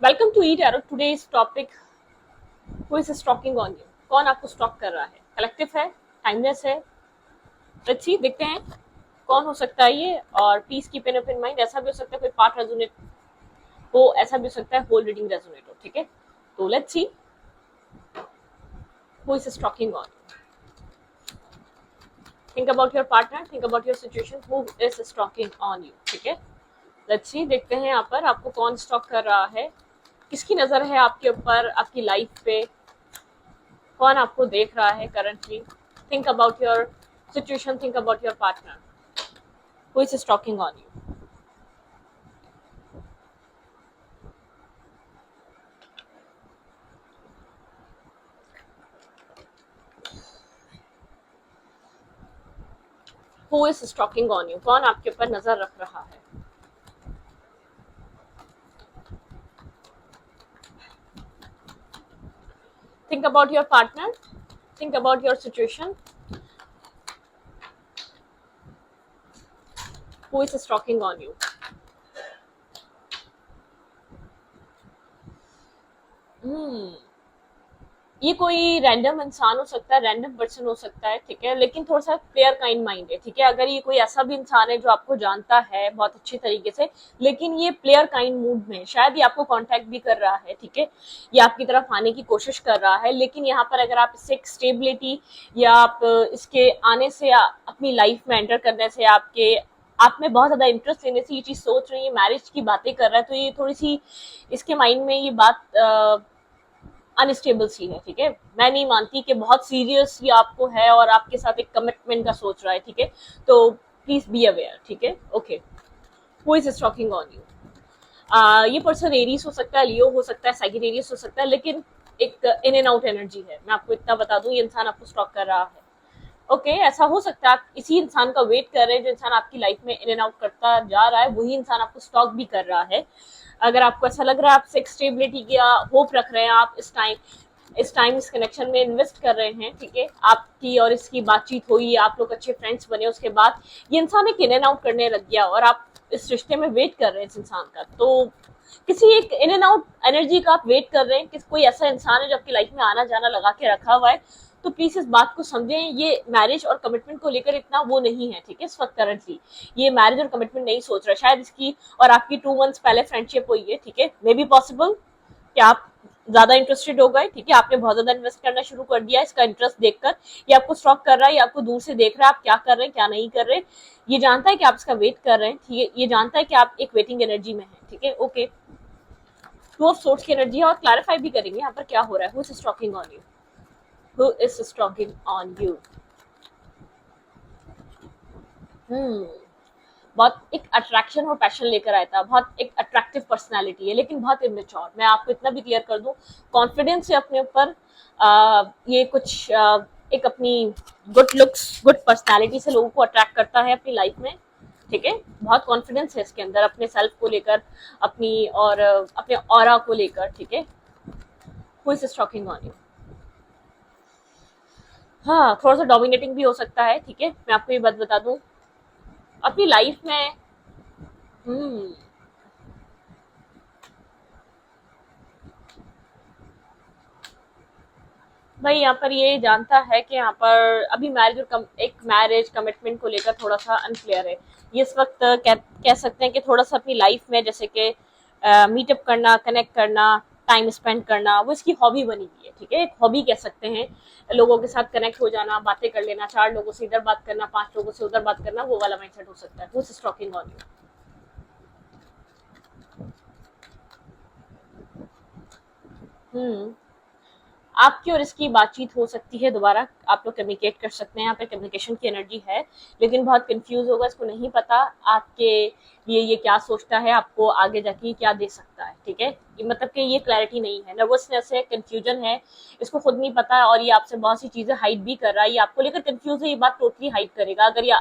Welcome to eat arrow. Today's topic, who is stalking on you. कौन आपको stock कर रहा है? कलेक्टिव है, टाइमलेस है? लेट्स सी, देखते हैं कौन हो सकता है ये। और please keep an open mind. ऐसा भी हो सकता है कोई पार्ट रेजोनेट हो, ऐसा भी हो सकता है होल रीडिंग रेजोनेट हो। ठीक है, तो let's see who is stalking on you. Think about your partner, think about your situation, who is stalking on you. ठीक है, लेट्स सी, देखते हैं यहाँ पर आपको कौन स्टॉक कर रहा है, किसकी नजर है आपके ऊपर, आपकी लाइफ पे, कौन आपको देख रहा है currently. Think about your situation, think about your partner, who is stalking on you. Who is stalking on you, कौन आपके ऊपर नजर रख रहा है। Think about your partner, think about your situation, who is stalking on you. ये कोई random इंसान हो सकता है, रैंडम पर्सन हो सकता है, ठीक है, लेकिन थोड़ा सा क्लियर काइंड माइंड है। ठीक है, अगर ये कोई ऐसा भी इंसान है जो आपको जानता है बहुत अच्छी तरीके से, लेकिन ये प्लेयर काइंड मूड में है, शायद ये आपको कांटेक्ट भी कर रहा है, ठीक है, ये आपकी तरफ आने की कोशिश कर रहा है, लेकिन यहाँ पर अगर आप इससे एक स्टेबिलिटी या आप इसके आने से अपनी लाइफ में एंटर करने से आप में बहुत ज्यादा इंटरेस्ट लेने से ये चीज सोच रही है, मैरिज की बातें कर रहा है, तो ये थोड़ी सी इसके माइंड में ये बात अनस्टेबल सी है। ठीक है, मैं नहीं मानती कि बहुत सीरियस ये आपको है और आपके साथ एक कमिटमेंट का सोच रहा है। ठीक है, तो प्लीज बी अवेयर। ठीक है, okay, who is stalking on you. ये पर्सन एरीज हो सकता है, लियो हो सकता है, सैजिटेरियस हो सकता है, लेकिन एक इन एंड आउट एनर्जी है। मैं आपको इतना बता दूं, ये इंसान आपको स्टॉक कर रहा है। ओके, ऐसा हो सकता है आप इसी इंसान का वेट कर रहे हैं, जो इंसान आपकी लाइफ में इन एंड आउट करता जा रहा है, वही इंसान आपको स्टॉक भी कर रहा है। अगर आपको ऐसा लग रहा है, आप सेक्स स्टेबिलिटी का होप रख रहे हैं, आप इस टाइम इस कनेक्शन में इन्वेस्ट कर रहे हैं, ठीक है, आपकी और इसकी बातचीत हुई, आप लोग अच्छे फ्रेंड्स बने, उसके बाद ये इंसान एक इन एंड आउट करने लग गया और आप इस रिश्ते में वेट कर रहे हैं इस इंसान का, तो किसी एक इन एंड आउट एनर्जी का आप वेट कर रहे हैं कि कोई ऐसा इंसान है जो आपकी लाइफ में आना जाना लगा के रखा हुआ है। तो प्लीज इस बात को समझें, ये मैरिज और कमिटमेंट को लेकर इतना वो नहीं है। ठीक है, इस वक्त करंटली ये मैरिज और कमिटमेंट नहीं सोच रहा, शायद इसकी और आपकी 2 मंथ्स पहले फ्रेंडशिप हुई है। ठीक है, मे बी पॉसिबल कि आप ज्यादा इंटरेस्टेड हो गए। ठीक है, आपने बहुत ज्यादा इन्वेस्ट करना शुरू कर दिया इसका इंटरेस्ट देखकर। ये आपको स्टॉक कर रहा है, ये आपको दूर से देख रहा है, आप क्या कर रहे हैं क्या नहीं कर रहे। ये जानता है कि आप इसका वेट कर रहे हैं, ठीक है, ये जानता है कि आप एक वेटिंग एनर्जी में है। ठीक है, ओके, टू ऑफ सोर्ट्स की एनर्जी है और क्लैरिफाई भी करेंगे यहाँ पर क्या हो रहा है। Who is stalking on you, who is stalking on you. बहुत एक अट्रैक्शन और पैशन लेकर आया था, बहुत एक अट्रैक्टिव पर्सनालिटी है, लेकिन बहुत इमेच्योर। मैं आपको इतना भी क्लियर कर दूं, कॉन्फिडेंस है अपने ऊपर। ये कुछ एक अपनी गुड लुक्स, गुड पर्सनालिटी से लोगों को अट्रैक्ट करता है अपनी लाइफ में। ठीक है, बहुत कॉन्फिडेंस है इसके अंदर अपने सेल्फ को लेकर, अपनी और अपने ऑरा को लेकर। ठीक है, who is stalking on you. हाँ, थोड़ा सा डोमिनेटिंग भी हो सकता है। ठीक है, मैं आपको ये बात बता दूं, अपनी लाइफ में हम्म भाई यहाँ पर ये जानता है कि यहाँ पर अभी एक मैरिज कमिटमेंट को लेकर थोड़ा सा अनक्लियर है। ये इस वक्त कह सकते हैं कि थोड़ा सा अपनी लाइफ में जैसे कि मीटअप करना, कनेक्ट करना, टाइम स्पेंड करना, वो इसकी हॉबी बनी हुई है। ठीक है, एक हॉबी कह सकते हैं, लोगों के साथ कनेक्ट हो जाना, बातें कर लेना, 4 लोगों से इधर बात करना, 5 लोगों से उधर बात करना, वो वाला माइंडसेट हो सकता है। Who is talking on you. आपकी और इसकी बातचीत हो सकती है दोबारा, आप लोग कम्युनिकेट कर सकते हैं, यहाँ पे कम्युनिकेशन की एनर्जी है, लेकिन बहुत कंफ्यूज होगा, इसको नहीं पता आपके लिए ये क्या सोचता है, आपको आगे जाके क्या दे सकता है। ठीक है, मतलब कि ये क्लैरिटी नहीं है, नर्वसनेस है, कंफ्यूजन है, इसको खुद नहीं पता और ये आपसे बहुत सी चीजें हाइड भी कर रहा है, ये आपको लेकर कंफ्यूज है, ये बात टोटली हाइड करेगा। अगर ये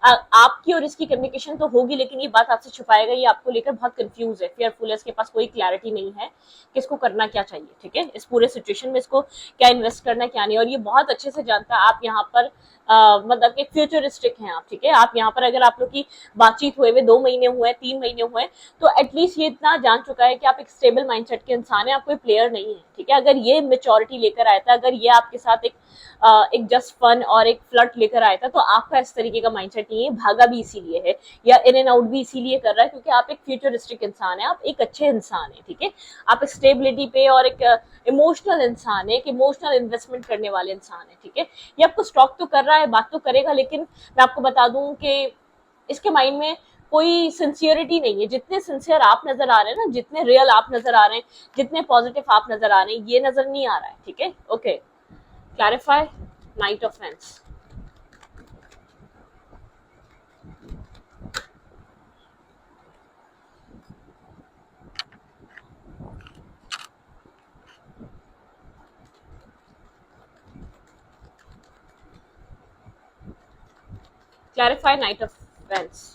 आपकी और इसकी कम्युनिकेशन तो होगी, लेकिन ये बात आपसे छुपाएगा, ये आपको लेकर बहुत कंफ्यूज है, फेयरफुल है, इसके पास कोई क्लैरिटी नहीं है कि इसको करना क्या चाहिए। ठीक है, इस पूरे सिचुएशन में इसको क्या इन्वेस्ट करना क्या नहीं, और ये बहुत अच्छे से जानता है। आप यहाँ पर मतलब कि फ्यूचरिस्टिक हैं आप। ठीक है, आप यहाँ पर अगर आप लोग की बातचीत हुए 2 महीने हुए, 3 महीने हुए, तो एटलीस्ट ये इतना जान चुका है कि आप एक स्टेबल माइंडसेट के इंसान हैं, आप कोई प्लेयर नहीं है, ठीक है। अगर ये मेच्योरिटी लेकर आया था, अगर ये आपके साथ एक जस्ट फन और एक फ्लर्ट लेकर आया था, तो आपका इस तरीके का माइंडसेट नहीं है। भागा भी इसीलिए है या इन एंड आउट भी इसीलिए कर रहा है क्योंकि आप एक फ्यूचरिस्टिक इंसान है, आप एक अच्छे इंसान है, ठीक है। आप एक स्टेबिलिटी पे और एक इमोशनल इंसान है, एक इमोशनल इन्वेस्टमेंट करने वाले इंसान है, ठीक है। ये आपको स्टॉक तो कर रहा है, बात तो करेगा, लेकिन मैं आपको बता दूं कि इसके माइंड में कोई सिंसियरिटी नहीं है। जितने सिंसियर आप नजर आ रहे हैं ना, जितने रियल आप नजर आ रहे हैं, जितने पॉजिटिव आप नजर आ रहे हैं, ये नजर नहीं आ रहा है, ठीक है। Okay, clarify, night of fence. Clarify, night of fence.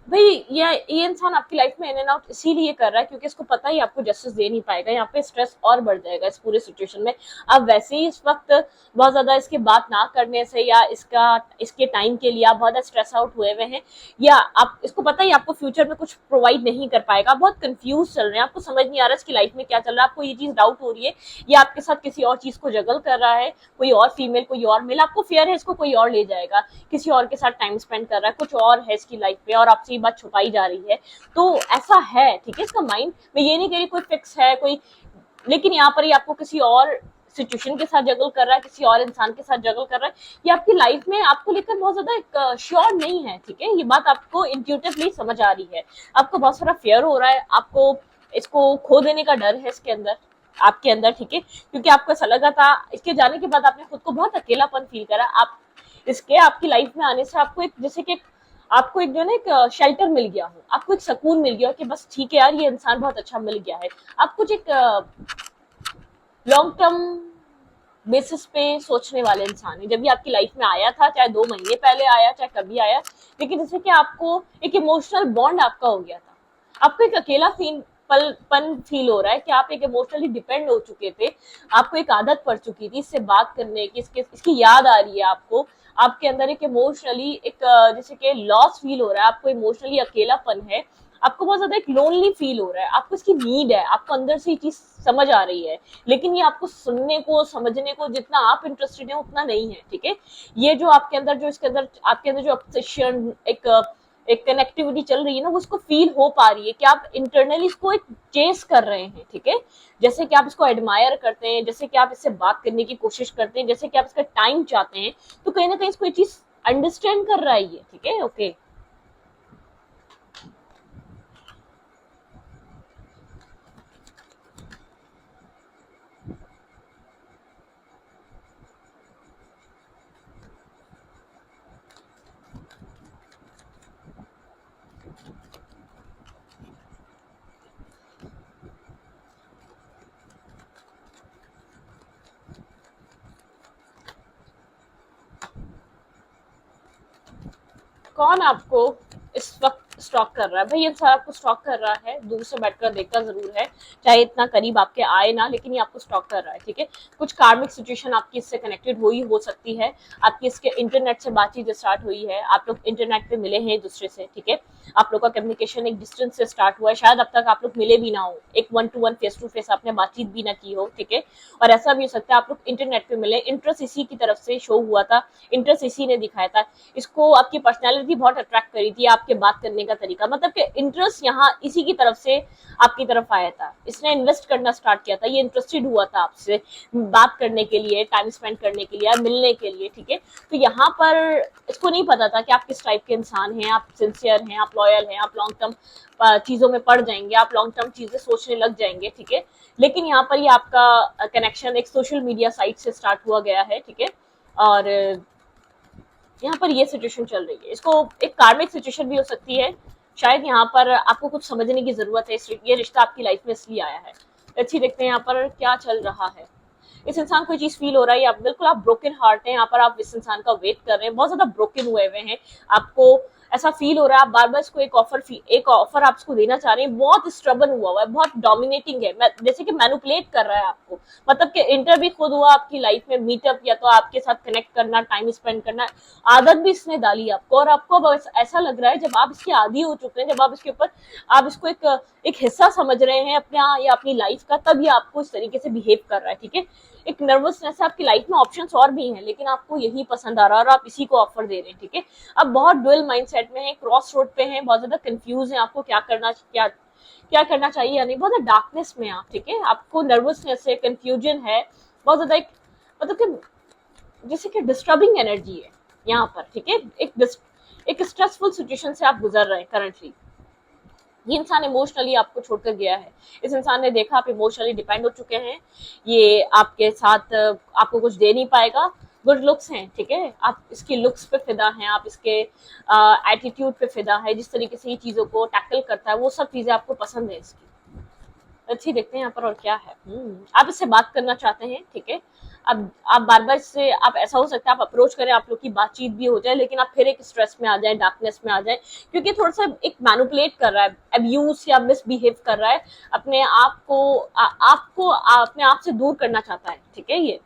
भाई ये इंसान आपकी लाइफ में इन एंड आउट इसीलिए कर रहा है क्योंकि इसको पता ही आपको जस्टिस दे नहीं पाएगा। यहाँ पे स्ट्रेस और बढ़ जाएगा इस पूरे सिचुएशन में। अब वैसे ही इस वक्त बहुत ज्यादा इसके बात ना करने से या इसके टाइम के लिए आप बहुत ज्यादा स्ट्रेस आउट हुए हुए हैं, या आप इसको पता ही आपको फ्यूचर में कुछ प्रोवाइड नहीं कर पाएगा। आप बहुत कंफ्यूज चल रहे हैं, आपको समझ नहीं आ रहा इसकी लाइफ में क्या चल रहा है। आपको ये चीज डाउट हो रही है या आपके साथ किसी और चीज को जगल कर रहा है, कोई और फीमेल, कोई और मेल। आपको फियर है इसको कोई और ले जाएगा, किसी और के साथ टाइम स्पेंड कर रहा है, कुछ और है इसकी लाइफ में और आपसे बात छुपाई जा रही है। तो ऐसा है, ठीक है। इसका माइंड, मैं ये नहीं कह रही कोई फिक्स है कोई, लेकिन यहाँ पर ही आपको किसी और सिचुएशन के साथ जगल कर रहा है, किसी और इंसान के साथ जगल कर रहा है। ये आपकी लाइफ में आपको लेकर बहुत ज्यादा एक श्योर नहीं है, ठीक है। ये बात आपको इंट्यूटिवली समझ आ रही है, आपको बहुत सारा फियर हो रहा है, आपको इसको खो देने का डर है इसके अंदर, आपके अंदर, ठीक है। क्योंकि आपको ऐसा लगा था इसके जाने के बाद आपने खुद को बहुत अकेलापन फील करा। आप इसके आपकी लाइफ में आने से आपको एक जैसे कि आपको एक जो ना एक शेल्टर मिल गया हो, आपको एक सुकून मिल गया हो कि बस ठीक है यार, ये इंसान बहुत अच्छा मिल गया है। आप कुछ एक लॉन्ग टर्म बेसिस पे सोचने वाले इंसान है। जब ये आपकी लाइफ में आया था, चाहे 2 महीने पहले आया, चाहे कभी आया, लेकिन जैसे कि आपको एक इमोशनल बॉन्ड आपका हो गया था। आपको एक अकेला पन फील हो रहा है कि आप एक इमोशनली डिपेंड हो चुके थे, आपको एक आदत पड़ चुकी थी इससे बात करने की, इसकी याद आ रही है आपको। आपके अंदर एक इमोशनली एक जैसे कि लॉस फील हो रहा है, आपको इमोशनली अकेलापन है, आपको बहुत ज्यादा एक लोनली फील हो रहा है, आपको इसकी नीड है, आपको अंदर से ये चीज समझ आ रही है, लेकिन ये आपको सुनने को, समझने को जितना आप इंटरेस्टेड है उतना नहीं है, ठीक है। ये जो आपके अंदर जो इसके अंदर आपके अंदर जो ऑब्सेशन, एक कनेक्टिविटी चल रही है ना, वो उसको फील हो पा रही है कि आप इंटरनली इसको एक चेस कर रहे हैं, ठीक है। जैसे कि आप इसको एडमायर करते हैं, जैसे कि आप इससे बात करने की कोशिश करते हैं, जैसे कि आप इसका टाइम चाहते हैं, तो कहीं ना कहीं इसको ये चीज अंडरस्टैंड कर रहा है ये, ठीक है। ओके, कौन आपको इस वक्त स्टॉक कर रहा है? भाई इंसान आपको स्टॉक कर रहा है, दूर से बैठकर देखता जरूर है, चाहे इतना करीब आपके आए ना, लेकिन ये आपको स्टॉक कर रहा है, ठीक है। कुछ कार्मिक सिचुएशन आपकी इससे कनेक्टेड हुई हो सकती है, आपकी इसके इंटरनेट से बातचीत स्टार्ट हुई है, आप लोग इंटरनेट पे मिले हैं एक दूसरे से, ठीक है। आप लोग का कम्युनिकेशन एक डिस्टेंस से स्टार्ट हुआ है, शायद अब तक आप लोग मिले भी ना हो, एक 1 to 1 फेस टू फेस आपने बातचीत भी ना की हो, ठीक है। और ऐसा भी हो सकता है आप लोग इंटरनेट पे मिले, इंटरेस्ट इसी की तरफ से शो हुआ था, इंटरेस्ट इसी ने दिखाया था, इसको आपकी पर्सनैलिटी बहुत अट्रैक्ट करी थी, आपके बात करने का तरीका, मतलब कि इंटरेस्ट यहाँ इसी की तरफ से आपकी तरफ आया था, इसने इन्वेस्ट करना स्टार्ट किया था, ये इंटरेस्टेड हुआ था आपसे बात करने के लिए, टाइम स्पेंड करने के लिए, मिलने के लिए, ठीक है। तो यहाँ पर इसको नहीं पता था कि आप किस टाइप के इंसान हैं, आप सिंसियर हैं, आप लॉयल हैं, आप लॉन्ग टर्म चीजों में पड़ जाएंगे, आप लॉन्ग टर्म चीजें सोचने लग जाएंगे, ठीक है। लेकिन यहाँ पर ये आपका कनेक्शन एक सोशल मीडिया साइट से स्टार्ट हुआ गया है, ठीक है। और यहाँ पर ये सिचुएशन चल रही है, इसको एक कार्मिक सिचुएशन भी हो सकती है, शायद यहाँ पर आपको कुछ समझने की जरूरत है, ये रिश्ता आपकी लाइफ में इसलिए आया है। अच्छी देखते हैं यहाँ पर क्या चल रहा है। इस इंसान को चीज फील हो रहा है, आप बिल्कुल आप ब्रोकन हार्ट हैं, यहाँ पर आप इस इंसान का वेट कर रहे हैं, बहुत ज्यादा ब्रोकन हुए हुए हैं, आपको ऐसा फील हो रहा है, आप बार बार इसको एक ऑफर आप इसको देना चाह रहे हैं, बहुत स्ट्रबन हुआ है, बहुत डोमिनेटिंग है, जैसे कि मैनुपुलेट कर रहा है आपको, मतलब कि इंटर भी खुद हुआ आपकी लाइफ में, मीटअप या तो आपके साथ कनेक्ट करना, टाइम स्पेंड करना, आदत भी इसने डाली आपको, और आपको अब ऐसा लग रहा है जब आप इसके आदी हो चुके हैं, जब आप इसके ऊपर आप इसको एक हिस्सा समझ रहे हैं अपने या अपनी लाइफ का, तब ये आपको इस तरीके से बिहेव कर रहा है, ठीक है। एक नर्वसनेस है, आपकी लाइफ में ऑप्शंस और भी हैं, लेकिन आपको यही पसंद आ रहा है और आप इसी को ऑफर दे रहे हैं, ठीक है। अब बहुत डुअल माइंडसेट में है, क्रॉस रोड पे हैं, बहुत ज्यादा कंफ्यूज हैं, आपको क्या करना चाहिए या नहीं, बहुत ज्यादा डार्कनेस में आप, ठीक है। आपको नर्वसनेस है, कंफ्यूजन है, बहुत ज्यादा एक मतलब कि जैसे कि डिस्टर्बिंग एनर्जी है यहाँ पर, ठीक है। एक स्ट्रेसफुल सिचुएशन से आप गुजर रहे हैं करंटली। ये इंसान इमोशनली आपको छोड़कर गया है, इस इंसान ने देखा आप इमोशनली डिपेंड हो चुके हैं, ये आपके साथ आपको कुछ दे नहीं पाएगा। गुड लुक्स हैं, ठीक है, आप इसके लुक्स पे फिदा हैं, आप इसके एटीट्यूड पे फिदा है, जिस तरीके से ये चीजों को टैकल करता है, वो सब चीजें आपको पसंद है इसकी। अच्छी देखते हैं यहाँ पर और क्या है। आप इससे बात करना चाहते हैं, ठीक है। अब आप बार बार इससे, आप ऐसा हो सकता है आप अप्रोच करें, आप लोग की बातचीत भी हो जाए, लेकिन आप फिर एक स्ट्रेस में आ जाए, डार्कनेस में आ जाए, क्योंकि थोड़ा सा एक मैनुपुलेट कर रहा है, अब्यूज या मिसबिहेव कर रहा है, अपने आप को अपने आप से दूर करना चाहता है, ठीक है। ये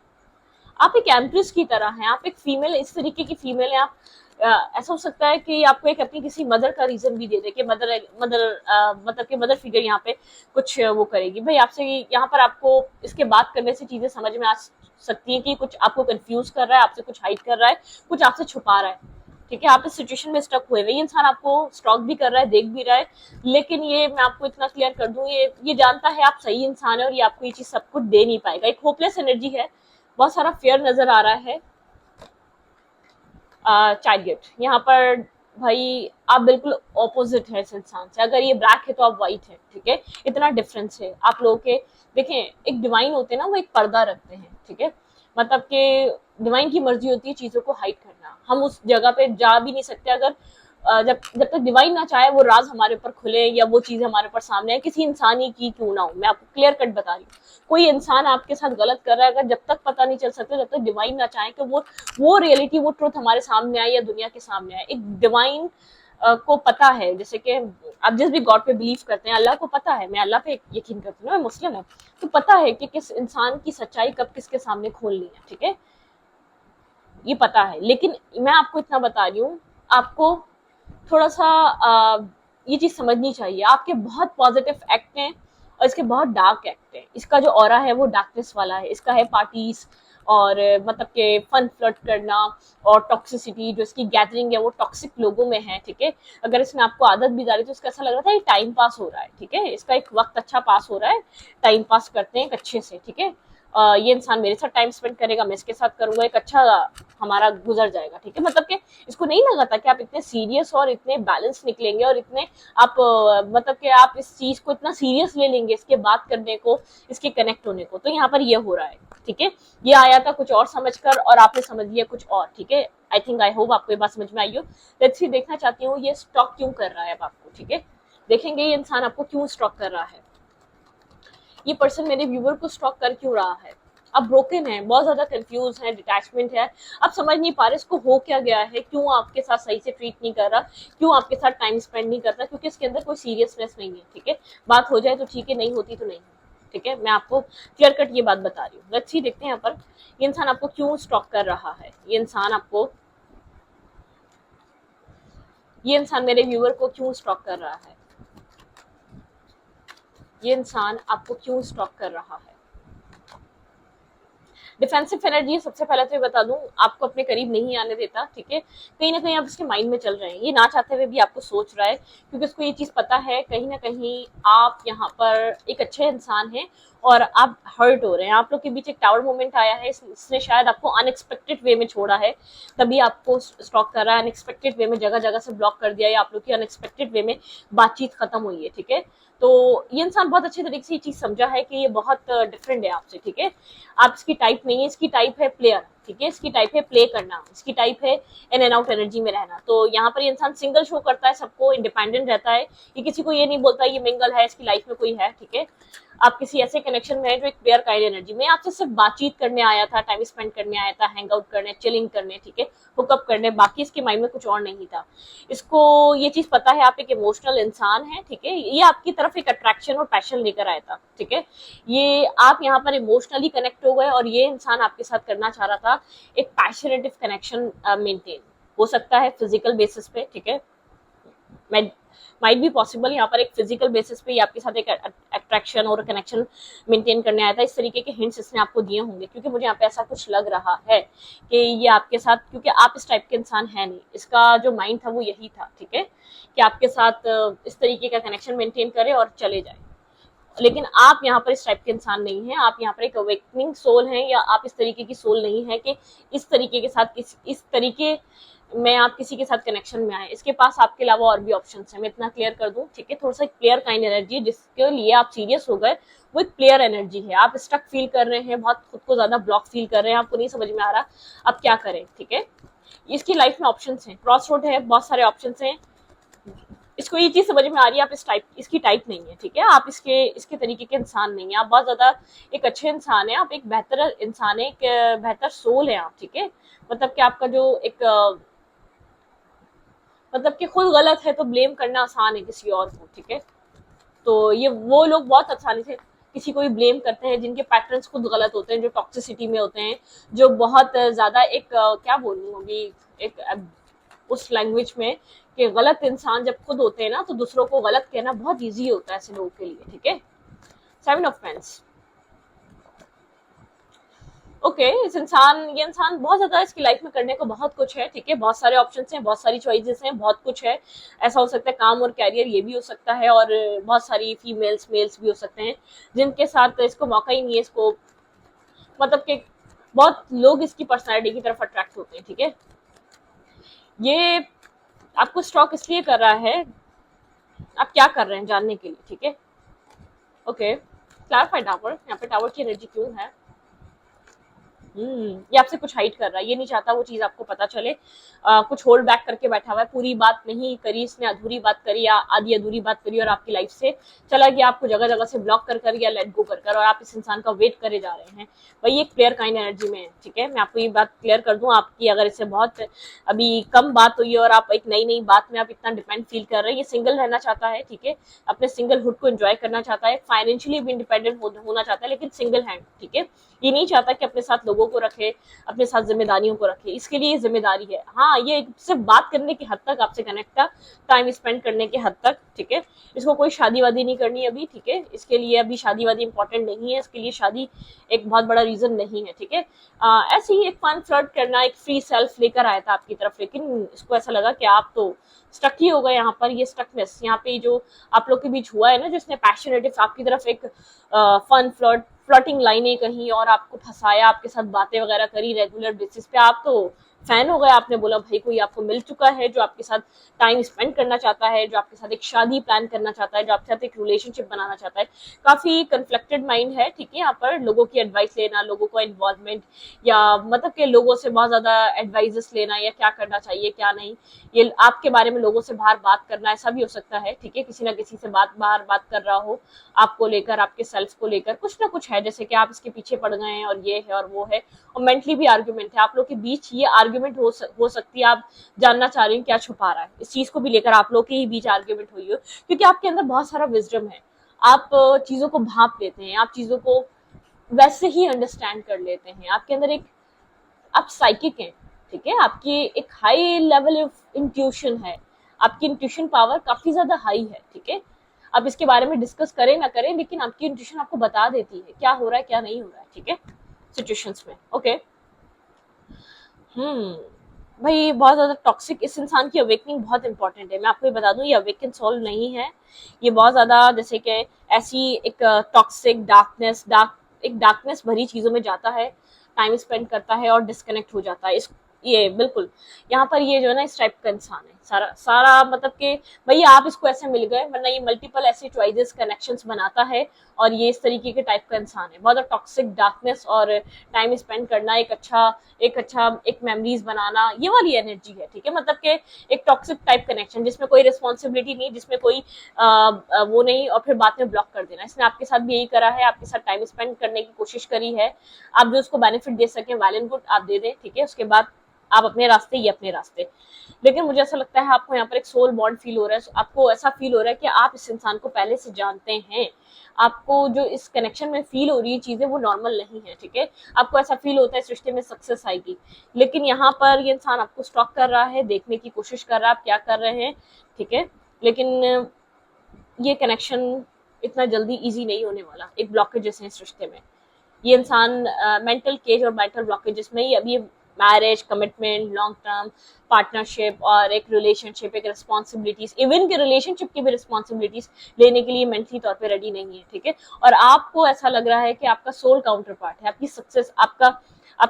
आप एक एम्प्रेस की तरह हैं, आप एक फीमेल, इस तरीके की फीमेल है आप। ऐसा हो सकता है कि आपको एक अपनी किसी मदर का रीजन भी दे दे कि मतलब कि मदर फिगर यहाँ पे कुछ वो करेगी भाई आपसे, यहाँ पर आपको इसके बात करने से चीजें समझ में आ सकती है कि कुछ आपको कंफ्यूज कर रहा है, आपसे कुछ हाइड कर रहा है, कुछ आपसे छुपा रहा है, ठीक है। आप इस सिचुएशन में स्टक हुए हुए, ये इंसान आपको स्टॉक भी कर रहा है, देख भी रहा है, लेकिन ये मैं आपको इतना क्लियर कर दूं, ये जानता है आप सही इंसान है और ये आपको ये चीज सब कुछ दे नहीं पाएगा। एक होपलेस एनर्जी है, बहुत सारा फेयर नजर आ रहा है। चाइल्ड गिफ्ट यहाँ पर, भाई आप बिल्कुल ऑपोजिट है इस इंसान से, अगर ये ब्लैक है तो आप व्हाइट है, ठीक है। इतना डिफरेंस है आप लोगों के। देखें, एक डिवाइन होते हैं ना, वो एक पर्दा रखते हैं, ठीक है, मतलब कि डिवाइन की मर्जी होती है चीजों को हाइड करना, हम उस जगह पे जा भी नहीं सकते अगर जब जब तक डिवाइन ना चाहे वो राज हमारे ऊपर खुले या वो चीज हमारे ऊपर सामने है, किसी इंसान ही की क्यों ना हो। मैं आपको क्लियर कट बता रही हूँ, कोई इंसान आपके साथ गलत कर रहा है, अगर जब तक पता नहीं चल सकता, जब तक डिवाइन ना चाहे कि वो रियलिटी, वो ट्रुथ हमारे सामने आए या दुनिया के सामने आए, एक डिवाइन को पता है, जैसे कि आप जिस भी गॉड पे बिलीव करते हैं, अल्लाह को पता है, मैं अल्लाह पे यकीन करती हूँ, मैं मुस्लिम हूँ, तो पता है कि किस इंसान की सच्चाई कब किसके सामने खोलनी है, ठीक है, ये पता है। लेकिन मैं आपको इतना बता रही हूँ, आपको थोड़ा सा ये चीज समझनी चाहिए, आपके बहुत पॉजिटिव एक्ट हैं और इसके बहुत डार्क एक्ट हैं। इसका जो ऑरा है वो डार्कनेस वाला है, इसका है पार्टीज और मतलब के फन फ्लर्ट करना और टॉक्सिसिटी, जो इसकी गैदरिंग है वो टॉक्सिक लोगों में है, ठीक है। अगर इसमें आपको आदत भी डाली तो इसका ऐसा लग रहा था ये टाइम पास हो रहा है, ठीक है, इसका एक वक्त अच्छा पास हो रहा है, टाइम पास करते हैं एक अच्छे से, ठीक है। ये इंसान मेरे साथ टाइम स्पेंड करेगा, मैं इसके साथ करूंगा, एक अच्छा हमारा गुजर जाएगा, ठीक है। मतलब कि इसको नहीं लगा था कि आप इतने सीरियस और इतने बैलेंस निकलेंगे और इतने आप मतलब कि आप इस चीज को इतना सीरियस ले लेंगे, इसके बात करने को, इसके कनेक्ट होने को। तो यहाँ पर ये हो रहा है, ठीक है। ये आया था कुछ और समझकर और आपने समझ लिया कुछ और, ठीक है। आई थिंक, आई होप आपको ये बात समझ में आई हो। लेट्स सी, देखना चाहती हूँ ये स्टॉक क्यों कर रहा है अब आपको, ठीक है। देखेंगे ये इंसान आपको क्यों स्टॉक कर रहा है, ये पर्सन मेरे व्यूवर को स्टॉक कर क्यों रहा है। अब ब्रोकन है, बहुत ज्यादा कंफ्यूज है, डिटैचमेंट है, अब समझ नहीं पा रहे इसको हो क्या गया है, क्यों आपके साथ सही से ट्रीट नहीं कर रहा, क्यों आपके साथ टाइम स्पेंड नहीं करता, क्योंकि इसके अंदर कोई सीरियसनेस नहीं है, ठीक है। बात हो जाए तो ठीक है, नहीं होती तो नहीं, ठीक है। मैं आपको क्लियर कट ये बात बता रही हूँ। लेट्स सी, देखते हैं यहाँ पर ये इंसान आपको क्यों स्टॉक कर रहा है। ये इंसान मेरे व्यूवर को क्यों स्टॉक कर रहा है, ये इंसान आपको क्यों स्टॉक कर रहा है। डिफेंसिव एनर्जी, सबसे पहले तो ये बता दूं, आपको अपने करीब नहीं आने देता, ठीक है। कहीं ना कहीं आप इसके माइंड में चल रहे हैं, ये ना चाहते हुए भी आपको सोच रहा है, क्योंकि उसको ये चीज पता है कहीं ना कहीं आप यहाँ पर एक अच्छे इंसान हैं और आप हर्ट हो रहे हैं। आप लोग के बीच एक टावर मोमेंट आया है, इसने शायद आपको अनएक्सपेक्टेड वे में छोड़ा है, तभी आपको स्टॉक कर रहा है, अनएक्सपेक्टेड वे में जगह जगह से ब्लॉक कर दिया, या आप लोग की अनएक्सपेक्टेड वे में बातचीत खत्म हुई है, ठीक है। तो ये इंसान बहुत अच्छे तरीके से ये चीज समझा है कि ये बहुत डिफरेंट है आपसे, ठीक है। आप इसकी टाइप नहीं है, इसकी टाइप है प्लेयर, ठीक है, इसकी टाइप है प्ले करना, इसकी टाइप है इन एंड आउट एनर्जी में रहना। तो यहाँ पर ये इंसान सिंगल शो करता है, सबको इंडिपेंडेंट रहता है, ये किसी को ये नहीं बोलता ये मिंगल है, इसकी लाइफ में कोई है, ठीक है। आप किसी ऐसे कनेक्शन में है जो एक प्लेयर काइंड एनर्जी में आपसे सिर्फ बातचीत करने आया था, टाइम स्पेंड करने आया था, हैंग आउट करने, चिलिंग करने, ठीक है, हुकअप करने, बाकी इसके माइंड में कुछ और नहीं था। इसको ये चीज पता है आप एक इमोशनल इंसान है, ठीक है, ये आपकी तरफ एक अट्रैक्शन और पैशन लेकर आया था, ठीक है, ये आप यहाँ पर इमोशनली कनेक्ट हो गए और ये इंसान आपके साथ करना चाह रहा था एक पैशनेटिव कनेक्शन मेंटेन, हो सकता है फिजिकल बेसिस पे, ठीक है, माइट बी पॉसिबल यहाँ पर एक फिजिकल बेसिस पे आपके साथ एक अट्रैक्शन और कनेक्शन मेंटेन करने आया था। इस तरीके के हिंट्स इसने आपको दिए होंगे, क्योंकि मुझे यहाँ पे ऐसा कुछ लग रहा है कि ये आपके साथ, क्योंकि आप इस टाइप के इंसान है नहीं, इसका जो माइंड था वो यही था, ठीक है, कि आपके साथ इस तरीके का कनेक्शन मेंटेन करे और चले जाए। लेकिन आप यहाँ पर इस टाइप के इंसान नहीं हैं, आप यहाँ पर एक अवेकनिंग सोल हैं, या आप इस तरीके की सोल नहीं है कि इस तरीके के साथ इस तरीके में आप किसी के साथ कनेक्शन में आए। इसके पास आपके अलावा और भी ऑप्शंस हैं, मैं इतना क्लियर कर दूं, ठीक है। थोड़ा सा प्लेयर काइंड एनर्जी जिसके लिए आप सीरियस हो गए, वो एक प्लेयर एनर्जी है। आप स्टक फील कर रहे हैं, बहुत खुद को ज्यादा ब्लॉक फील कर रहे हैं, आपको नहीं समझ में आ रहा अब क्या करें, ठीक है। इसकी लाइफ में ऑप्शंस हैं, क्रॉस रोड है, बहुत सारे ऑप्शंस हैं। इसको ये चीज समझ में आ रही है आप इसकी टाइप नहीं है, ठीक है, आप इसके तरीके के इंसान नहीं है, आप बहुत ज्यादा एक अच्छे इंसान है, आप एक बेहतर इंसान है, एक बेहतर सोल है आप, ठीक है। मतलब कि आपका जो एक मतलब कि खुद गलत है तो ब्लेम करना आसान है किसी और को, ठीक है। तो ये वो लोग बहुत आसानी से किसी को भी ब्लेम करते हैं जिनके पैटर्न्स खुद गलत होते हैं, जो टॉक्सिसिटी में होते हैं, जो बहुत ज्यादा एक क्या बोलूं अभी एक उस लैंग्वेज में कि गलत इंसान जब खुद होते हैं ना, तो दूसरों को गलत कहना बहुत ईजी होता है ऐसे लोगों के लिए, ठीक है। 7 ऑफ पेंस, ओके, ये इंसान बहुत ज्यादा, इसकी लाइफ में करने को बहुत कुछ है, ठीक है, बहुत सारे ऑप्शंस हैं, बहुत सारी चॉइसेस हैं, बहुत कुछ है। ऐसा हो सकता है काम और कैरियर, ये भी हो सकता है, और बहुत सारी फीमेल्स मेल्स भी हो सकते हैं जिनके साथ इसको मौका ही नहीं है, इसको मतलब कि बहुत लोग इसकी पर्सनैलिटी की तरफ अट्रैक्ट होते हैं, ठीक है। ये आपको स्टॉक इसलिए कर रहा है, आप क्या कर रहे हैं जानने के लिए, ठीक है। ओके, क्लैरिफाई टावर, यहाँ पे टावर की एनर्जी क्यों है? ये आपसे कुछ हाइड कर रहा है, ये नहीं चाहता वो चीज आपको पता चले, कुछ होल्ड बैक करके बैठा हुआ है, पूरी बात नहीं करी इसने, अधूरी बात करी या आधी अधूरी बात करी और आपकी लाइफ से चला गया, आपको जगह जगह से ब्लॉक कर या लेट गो कर और आप इस इंसान का वेट करे जा रहे हैं। वही एक प्लेयर काइंड एनर्जी में है, ठीक है। मैं आपको ये बात क्लियर कर दूं, आपकी अगर इससे बहुत अभी कम बात हुई है और आप एक नई नई बात में आप इतना डिपेंड फील कर रहे हैं, ये सिंगल रहना चाहता है, ठीक है, अपने सिंगलहुड को एंजॉय करना चाहता है, फाइनेंशियली भी इंडिपेंडेंट होना चाहता है, लेकिन सिंगल हैंड, ठीक है। ये नहीं चाहता कि अपने साथ लोगों को रखे, अपने साथ जिम्मेदारियों को रखे, इसके लिए ये जिम्मेदारी है। हाँ, ये सिर्फ बात करने की हद तक आपसे कनेक्ट था, टाइम स्पेंड करने की हद तक, ठीक है। इसको कोई शादी वादी नहीं करनी अभी, ठीक है, इसके लिए अभी शादी वादी इंपॉर्टेंट नहीं है, इसके लिए शादी एक बहुत बड़ा रीजन नहीं है, ठीक है। ऐसे ही एक फन फ्लर्ट करना, एक फ्री सेल्फ लेकर आया था आपकी तरफ, लेकिन इसको ऐसा लगा कि आप तो स्टक ही हो गए यहाँ पर। ये स्टकनेस यहाँ पे जो आप लोग के बीच हुआ है ना, जिसने पैशनेटिव आपकी तरफ एक फन फ्लर्टिंग लाइनें कहीं और आपको फंसाया, आपके साथ बातें वगैरह करी रेगुलर बेसिस पे, आप तो फैन हो गए, आपने बोला भाई कोई आपको मिल चुका है जो आपके साथ टाइम स्पेंड करना चाहता है, जो आपके साथ एक शादी प्लान करना चाहता है, जो आपके साथ एक रिलेशनशिप बनाना चाहता है। काफी कन्फ्लिक्टेड माइंड है, ठीक है। यहाँ पर लोगों की एडवाइस लेना, लोगों को इन्वॉल्वमेंट, या मतलब के लोगों से बहुत ज्यादा एडवाइजेस लेना, या क्या करना चाहिए क्या नहीं, ये आपके बारे में लोगों से बाहर बात करना, ऐसा भी हो सकता है, ठीक है। किसी ना किसी से बाहर बात कर रहा हो आपको लेकर, आपके सेल्फ को लेकर, कुछ ना कुछ है, जैसे कि आप इसके पीछे पड़ गए हैं और ये है और वो है, और मेंटली भी आर्ग्यूमेंट है आप लोग के बीच। ये आर्ग्यूमेंट हो सकती है, आप जानना चाह रही हैं क्या छुपा रहा है, इस चीज को भी लेकर आप लोग के ही बीच आर्ग्यूमेंट हुई हो, क्योंकि आपके अंदर बहुत सारा विजडम है, आप चीजों को भांप लेते हैं, आप चीजों को वैसे ही अंडरस्टैंड कर लेते हैं, आपके अंदर एक, आप साइकिक हैं, ठीक है, आपकी एक हाई लेवल ऑफ इंट्यूशन है, आपकी इंट्यूशन पावर काफी ज्यादा हाई है, ठीक है। आप इसके बारे में डिस्कस करें ना करें, लेकिन आपकी इंट्यूशन आपको बता देती है क्या हो रहा है क्या नहीं हो रहा है, ठीक है, सिचुएशंस में। ओके, भाई बहुत ज्यादा टॉक्सिक, इस इंसान की अवेकनिंग बहुत इंपॉर्टेंट है। मैं आपको ये बता दूं, ये अवेकन सोल नहीं है, ये बहुत ज्यादा जैसे कि ऐसी एक टॉक्सिक एक डार्कनेस भरी चीजों में जाता है, टाइम स्पेंड करता है और डिस्कनेक्ट हो जाता है। ये बिल्कुल यहाँ पर ये जो है ना, इस टाइप का इंसान है, सारा सारा मतलब कि भैया आप इसको ऐसे मिल गए, वरना ये मल्टीपल ऐसे चॉइसेस कनेक्शंस बनाता है और ये इस तरीके के टाइप का इंसान है। बहुत टॉक्सिक डार्कनेस और टाइम स्पेंड करना, एक मेमोरीज बनाना, ये वाली एनर्जी है, ठीक है। मतलब कि एक टॉक्सिक टाइप कनेक्शन जिसमें कोई रिस्पॉन्सिबिलिटी नहीं, जिसमें कोई वो नहीं, और फिर बाद में ब्लॉक कर देना। इसने आपके साथ भी यही करा है, आपके साथ टाइम स्पेंड करने की कोशिश करी है, आप जो उसको बेनिफिट दे सके वेल एंड गुड आप दे दें, ठीक है। उसके बाद आप अपने रास्ते, ये अपने रास्ते। लेकिन मुझे ऐसा लगता है आपको यहाँ पर एक सोल बॉन्ड फील हो रहा है, आपको ऐसा फील हो रहा है कि आप इस इंसान को पहले से जानते हैं, आपको जो इस कनेक्शन में फील हो रही है चीजें वो नॉर्मल नहीं है, ठीक है। आपको ऐसा फील होता है इस रिश्ते में सक्सेस आएगी, लेकिन यहाँ पर ये इंसान आपको स्टॉक कर रहा है, देखने की कोशिश कर रहा है आप क्या कर रहे हैं, ठीक है। लेकिन ये कनेक्शन इतना जल्दी इजी नहीं होने वाला, एक ब्लॉकेजेस है इस रिश्ते में। ये इंसान मेंटल केज और मेंटल ब्लॉकेजेस में ही अभी marriage, commitment, long term partnership और एक रिलेशनशिप, एक रिस्पॉन्सिबिलिटीज, इवन के रिलेशनशिप की भी रिस्पॉन्सिबिलिटीज लेने के लिए मेंटली तौर पे रेडी नहीं है, ठीक है। और आपको ऐसा लग रहा है कि आपका सोल काउंटर पार्ट है, आपकी सक्सेस, आपका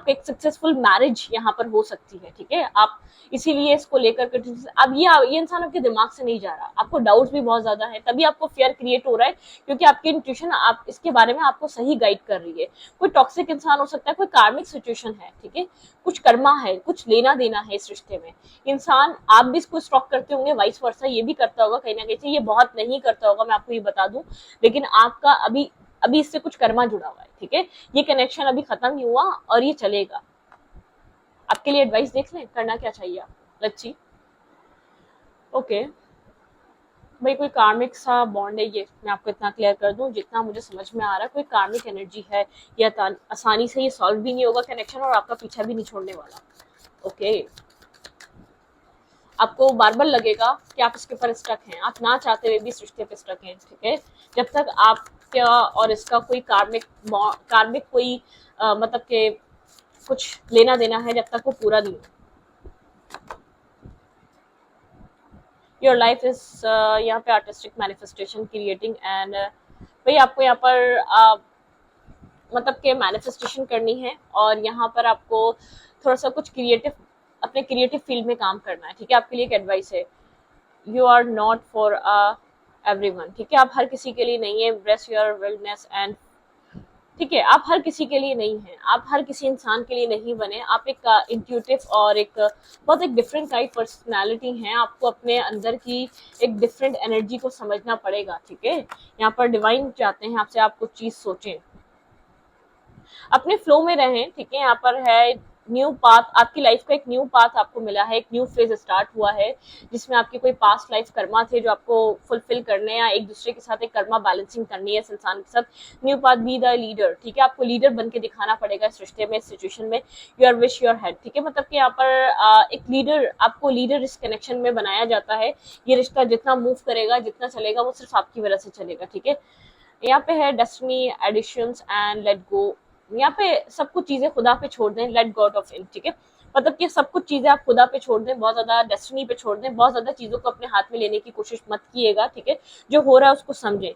एक सक्सेसफुल मैरिज यहाँ पर हो सकती है, ठीक है। आप इसीलिए इसको लेकर के अब ये इंसान आपके दिमाग से नहीं जा रहा, आपको डाउट्स भी बहुत ज्यादा है, तभी आपको फियर क्रिएट हो रहा है, क्योंकि आपकी इंट्यूशन आप इसके बारे में आपको सही गाइड कर रही है। कोई टॉक्सिक इंसान हो सकता है, कोई कार्मिक सिचुएशन है, ठीक है, कुछ कर्मा है, कुछ लेना देना है इस रिश्ते में। इंसान आप भी इसको स्टॉक करते होंगे, वाइस वर्सा ये भी करता होगा कहीं ना कहीं, ये बहुत नहीं करता होगा मैं आपको ये बता दूं, लेकिन आपका अभी इससे कुछ कर्मा जुड़ा हुआ है, ठीक है। ये कनेक्शन अभी खत्म नहीं हुआ और ये चलेगा। आपके लिए एडवाइस देख लें, करना क्या चाहिए आपको, लच्छी। ओके भाई, कोई कार्मिक सा बॉन्ड है ये, मैं आपको इतना क्लियर कर दूं जितना मुझे समझ में आ रहा है, कोई कार्मिक एनर्जी है, ये आसानी से ये सॉल्व भी नहीं होगा कनेक्शन, और आपका पीछा भी नहीं छोड़ने वाला। ओके, आपको बार बार लगेगा कि आप इसके ऊपर स्टक हैं, आप ना चाहते हुए भी इस रिश्ते पे स्टक हैं, ठीक है। जब तक आपका और इसका कोई कार्मिक कोई मतलब के कुछ लेना देना है, जब तक वो पूरा नहीं हो। योर लाइफ इज यहाँ पे आर्टिस्टिक मैनिफेस्टेशन क्रिएटिंग एंड भाई आपको यहाँ पर मतलब के मैनिफेस्टेशन करनी है, और यहाँ पर आपको थोड़ा सा कुछ क्रिएटिव, अपने क्रिएटिव फील्ड में काम करना है, ठीक है। आपके लिए एक एडवाइस है, you are not for everyone, ठीक है। आप हर किसी के लिए नहीं है, एम्ब्रेस योर वेलनेस एंड, ठीक है, आप हर किसी के लिए नहीं है, आप हर किसी इंसान के लिए नहीं बने। आप एक इंट्यूटिव और एक बहुत एक डिफरेंट टाइप पर्सनालिटी हैं, आपको अपने अंदर की एक डिफरेंट एनर्जी को समझना पड़ेगा, ठीक है। यहाँ पर डिवाइन चाहते हैं आपसे, आप कुछ चीज सोचें, अपने फ्लो में रहें, ठीक है। यहाँ पर है न्यू पाथ, आपकी लाइफ का एक न्यू पाथ आपको मिला है, एक न्यू फेज स्टार्ट हुआ है, जिसमें आपके कोई पास्ट लाइफ कर्मा थे जो आपको फुलफिल करने, या एक दूसरे के साथ एक कर्मा बैलेंसिंग करनी है इस इंसान के साथ। New path, be the leader, ठीक है। आपको लीडर बन के दिखाना पड़ेगा इस रिश्ते में, इस सिचुएशन में। योर विश योर हेड, ठीक है। मतलब कि यहाँ पर एक लीडर, आपको लीडर इस कनेक्शन में बनाया जाता है। ये रिश्ता जितना मूव करेगा, जितना चलेगा, वो सिर्फ आपकी वजह से चलेगा, ठीक है। यहाँ पे है destiny, additions and let go. यहाँ पे सब कुछ चीजें खुदा पे छोड़ दें, लेट गॉड ऑफ इन, ठीक है। मतलब कि सब कुछ चीजें आप खुदा पे छोड़ दें, बहुत ज्यादा डेस्टिनी पे छोड़ दें, बहुत ज्यादा चीजों को अपने हाथ में लेने की कोशिश मत कीजिएगा, ठीक है। जो हो रहा है उसको समझें।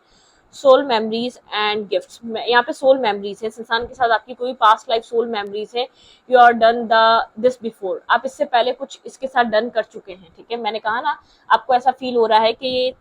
सोल मेमोरीज एंड गिफ्ट्स, यहाँ पे सोल मेमोरीज है, इस इंसान के साथ आपकी कोई पास्ट लाइफ सोल मेमोरीज है। You are done this before, आप इससे पहले कुछ इसके साथ डन कर चुके हैं, ठीक है। मैंने कहा ना, आपको ऐसा फील हो रहा है कि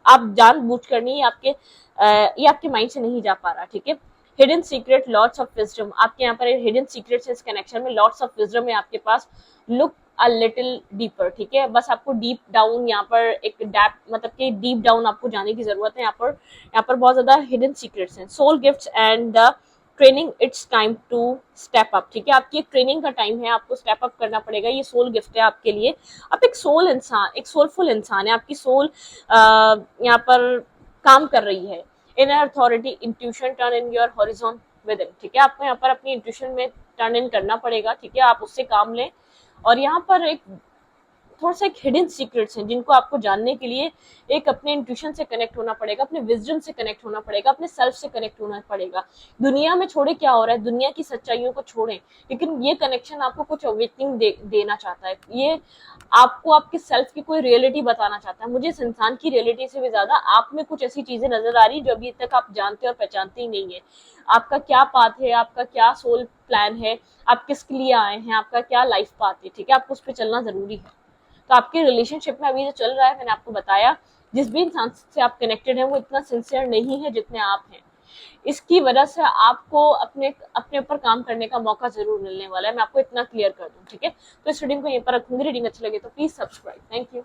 आप जानबूझ कर नहीं, ये आपके माइंड से नहीं जा पा रहा, ठीक है। Hidden secret, lots of wisdom, आपके यहाँ पर हिडन सीक्रेट्स इस कनेक्शन में, लॉट्स ऑफ विजडम है आपके पास। लुक अ लिटिल डीपर, ठीक है। बस आपको डीप डाउन यहाँ पर एक डेप्थ, मतलब कि डीप डाउन आपको जाने की जरूरत है। यहाँ पर बहुत ज्यादा हिडन सीक्रेट्स हैं। Soul gifts and the training, it's time to step up, ठीक है। आपकी एक ट्रेनिंग का टाइम है, आपको स्टेप अप करना पड़ेगा, ये सोल गिफ्ट है आपके लिए। आप एक सोल इंसान, एक सोलफुल इंसान है, आपकी सोल यहाँ पर काम कर रही है। Inner authority, intuition, turn in your horizon with in, ठीक है। आपको यहाँ पर अपनी इंट्यूशन में टर्न इन करना पड़ेगा, ठीक है। आप उससे काम लें, और यहाँ पर एक थोड़ा सा एक हिडन सीक्रेट्स हैं जिनको आपको जानने के लिए एक अपने इंट्यूशन से कनेक्ट होना पड़ेगा, अपने विजडम से कनेक्ट होना पड़ेगा, अपने सेल्फ से कनेक्ट होना पड़ेगा। दुनिया में छोड़े क्या हो रहा है, दुनिया की सच्चाइयों को छोड़ें, लेकिन ये कनेक्शन आपको कुछ अवेकनिंग देना चाहता है। ये आपको आपके सेल्फ की कोई रियलिटी बताना चाहता है। मुझे इस इंसान की रियलिटी से भी ज्यादा आप में कुछ ऐसी चीजें नजर आ रही जो अभी तक आप जानते और पहचानते ही नहीं है। आपका क्या पाथ है, आपका क्या सोल प्लान है, आप किसके लिए आए हैं, आपका क्या लाइफ पाथ है, ठीक है। आपको उस पर चलना जरूरी है। तो आपके रिलेशनशिप में अभी जो चल रहा है, मैंने आपको बताया, जिस भी इंसान से आप कनेक्टेड हैं वो इतना सिंसियर नहीं है जितने आप हैं। इसकी वजह से आपको अपने अपने ऊपर काम करने का मौका जरूर मिलने वाला है, मैं आपको इतना क्लियर कर दूं, ठीक है। तो इस रीडिंग को यहीं पर रखूंगी। रीडिंग अच्छी लगे तो प्लीज सब्सक्राइब। Thank you.